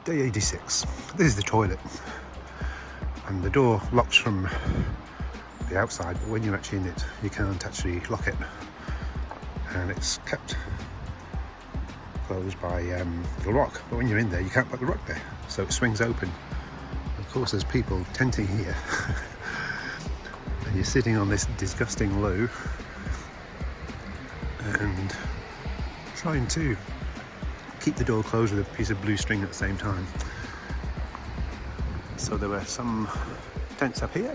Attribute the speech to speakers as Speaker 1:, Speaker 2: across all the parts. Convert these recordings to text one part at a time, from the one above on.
Speaker 1: Day 86. This is the toilet, and the door locks from the outside, but when you're actually in it you can't actually lock it, and it's kept closed by the lock, but when you're in there you can't put the rock there, so it swings open. Of course there's people tenting here and you're sitting on this disgusting loo and trying to keep the door closed with a piece of blue string at the same time. So there were some tents up here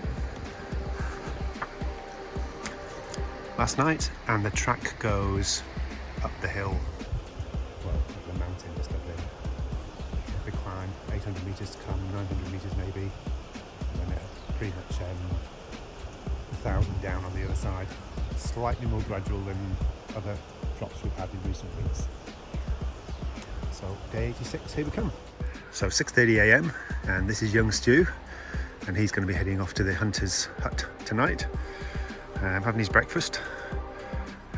Speaker 1: last night, and the track goes up the hill, well, up the mountain just up there. Big climb, 800 metres to come, 900 metres maybe, and then pretty much 1,000 down on the other side. Slightly more gradual than other drops we've had in recent weeks. So day 86, here we come. So 6:30 a.m. and this is young Stu, and he's going to be heading off to the hunter's hut tonight, having his breakfast,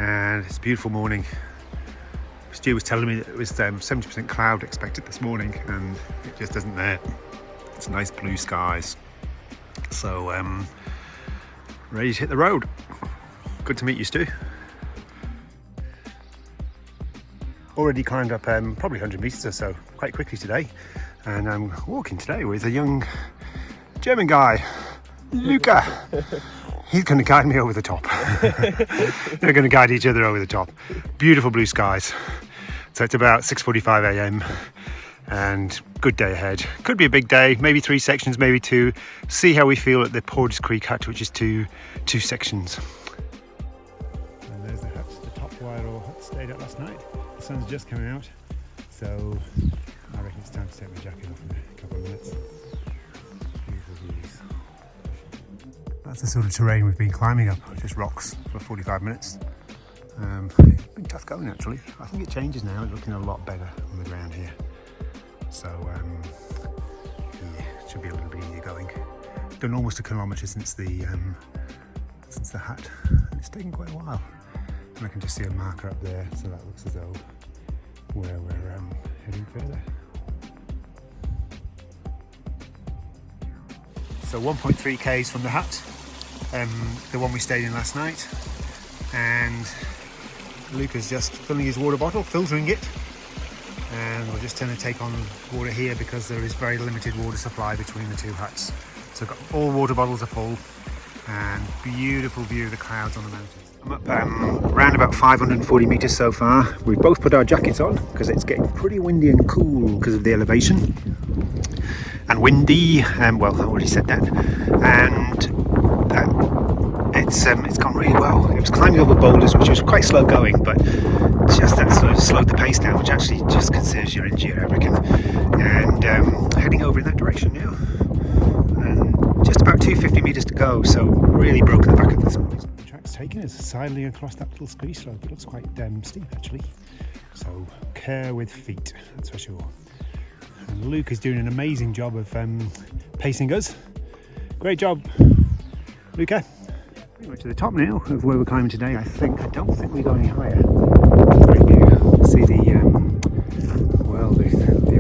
Speaker 1: and it's a beautiful morning. Stu was telling me that it was 70% cloud expected this morning, and it just isn't there. It's nice blue skies, so ready to hit the road. Good to meet you, Stu. Already climbed up probably 100 metres or so quite quickly today, and I'm walking today with a young German guy, Luca. He's going to guide me over the top. They're going to guide each other over the top. Beautiful blue skies. So it's about 6:45 a.m. and good day ahead. Could be a big day, maybe 3 sections, maybe 2. See how we feel at the Porter's Creek hut, which is two sections. And there's the hut, the top Wairoa hut stayed at last night. The sun's just coming out, so I reckon it's time to take my jacket off in a couple of minutes. Beautiful views. That's the sort of terrain we've been climbing up, just rocks for 45 minutes. It's been tough going actually. I think it changes now, it's looking a lot better on the ground here. So yeah, it should be a little bit easier going. Done almost a kilometre since the hut. It's taken quite a while. And I can just see a marker up there, so that looks as though where we're heading further. So 1.3 k's from the hut, the one we stayed in last night, and Luca's just filling his water bottle, filtering it, and we're just going to take on water here because there is very limited water supply between the two huts. So I've got all water bottles are full, and beautiful view of the clouds on the mountains. I'm up around about 540 metres so far. We've both put our jackets on because it's getting pretty windy and cool because of the elevation. And windy, well, I already said that. And it's gone really well. It was climbing over boulders, which was quite slow going, but just that sort of slowed the pace down, which actually just conserves your energy, I reckon. And heading over in that direction now. And just about 250 metres to go, so really broken the back of this one. The track's taken us sidling across that little ski slope. It looks quite steep actually. So care with feet, that's for sure. And Luke is doing an amazing job of pacing us. Great job, Luca. Pretty much to the top now of where we're climbing today, I think. I don't think we go any higher. Great view. See the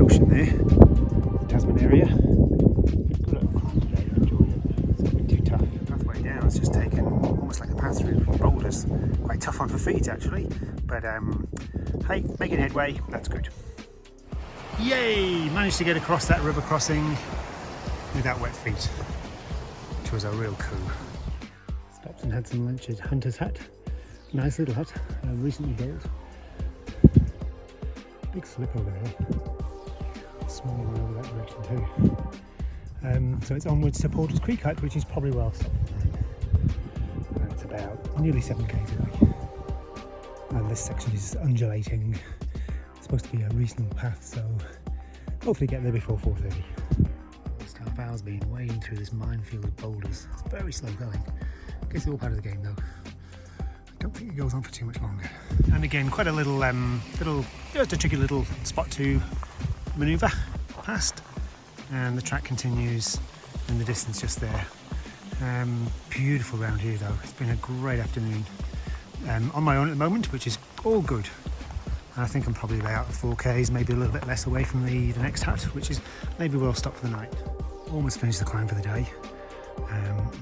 Speaker 1: ocean there, the Tasman area. Good little climb today, I enjoyed it. It's not been too tough. The pathway down is just taken almost like a path through boulders. Quite tough on the feet actually, but hey, making headway, that's good. Yay! Managed to get across that river crossing without wet feet, which was a real coup. Stopped and had some lunch at Hunter's Hut. Nice little hut, recently built. Big slip over there. Small one over that direction too. So it's onwards to Porter's Creek Hut, which is probably well stopped. And it's about nearly 7 k's away. And this section is undulating. It's supposed to be a reasonable path, so hopefully get there before 4:30. Almost half hour's been wading through this minefield of boulders. It's very slow going. I guess it's all part of the game though. I don't think it goes on for too much longer. And again, quite a little, just a tricky little spot to manoeuvre past. And the track continues in the distance just there. Beautiful round here though. It's been a great afternoon. On my own at the moment, which is all good. And I think I'm probably about 4Ks, maybe a little bit less away from the next hut, which is maybe we'll stop for the night. Almost finished the climb for the day.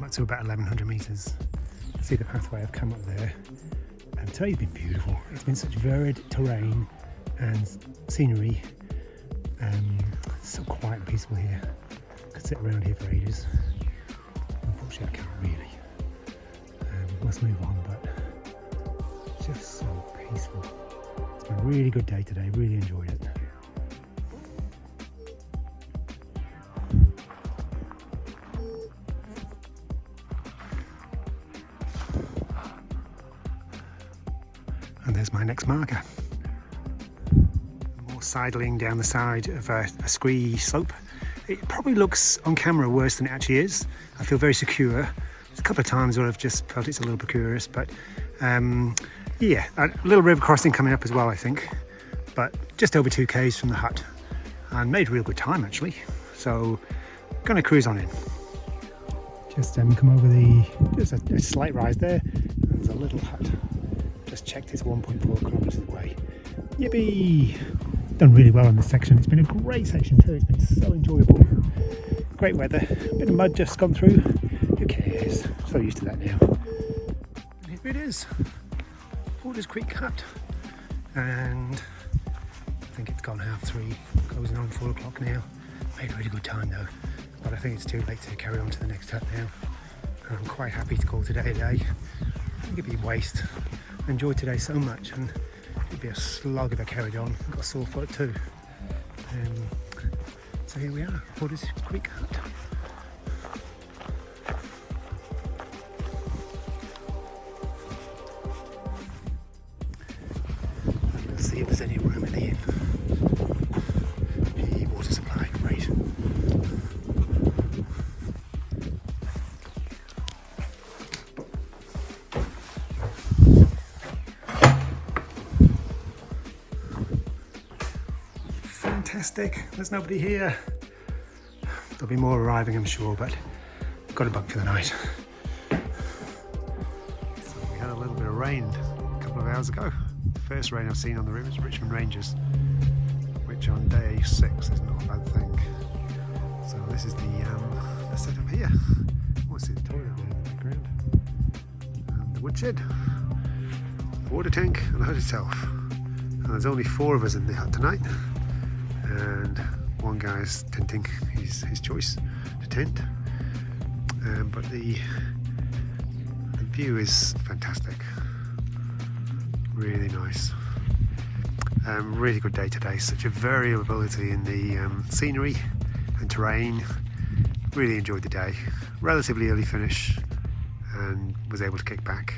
Speaker 1: Up to about 1100 meters. See the pathway I've come up there. Today's been beautiful. It's been such varied terrain and scenery. So quiet and peaceful here. Could sit around here for ages. Unfortunately, I can't really. Let's move on, but just so peaceful. It's been a really good day today. Really enjoyed it. And there's my next marker. More sidling down the side of a scree slope. It probably looks on camera worse than it actually is. I feel very secure. There's a couple of times where I've just felt it's a little precarious, but yeah, a little river crossing coming up as well, I think. But just over 2Ks from the hut, and made real good time actually. So, gonna cruise on in. Just come over just a slight rise there. And there's a little hut. Just checked it's 1.4 kilometers away. Yippee! Done really well on this section. It's been a great section too. It's been so enjoyable. Great weather. A bit of mud just gone through. Who cares? So used to that now. And here it is. Borders Creek Hut. And I think it's gone 3:30, closing on 4 o'clock now. Made a really good time though. But I think it's too late to carry on to the next hut now. And I'm quite happy to call today a day. I think it'd be a waste. I enjoyed today so much, and it'd be a slog if I carried on. I've got a sore foot too. So here we are, Borders Creek Hut. And we'll see if there's any room in the inn. The water supply, great. Fantastic, there's nobody here. There'll be more arriving, I'm sure, but I've got a bunk for the night. So we had a little bit of rain a couple of hours ago. The first rain I've seen on the Richmond Ranges, which on day 6 is not a bad thing. So this is the setup here. Oh, I see the toilet there in the background. And the woodshed, the water tank, and the hut itself. And there's only 4 of us in the hut tonight. And one guy's tenting, his choice to tent, but the view is fantastic, really nice. Really good day today, such a variability in the scenery and terrain. Really enjoyed the day, relatively early finish, and was able to kick back